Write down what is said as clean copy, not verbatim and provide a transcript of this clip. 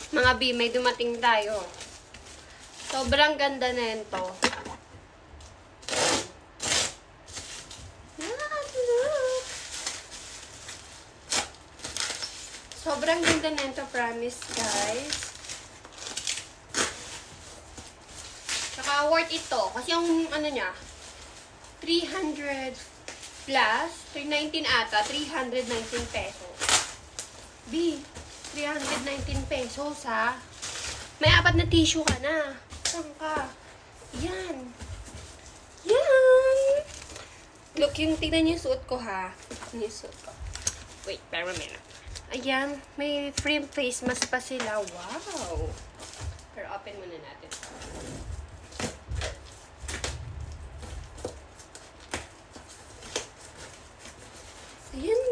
Mga B, may dumating tayo. Sobrang ganda na yun to. Look! Sobrang ganda na yun to, promise, guys. Saka worth ito. Kasi yung ano niya, 300 plus, 319 ata, 319 pesos. B, 319 pesos ha. May 4 na tissue ka na. Saan ka? Yan. Yan. Look, yung tignan niyo yung suot ko ha. Ano yung suot ko? Wait, pero mamaya. Ayan, may free face mask pa sila. Wow. Pero open muna natin. Ayan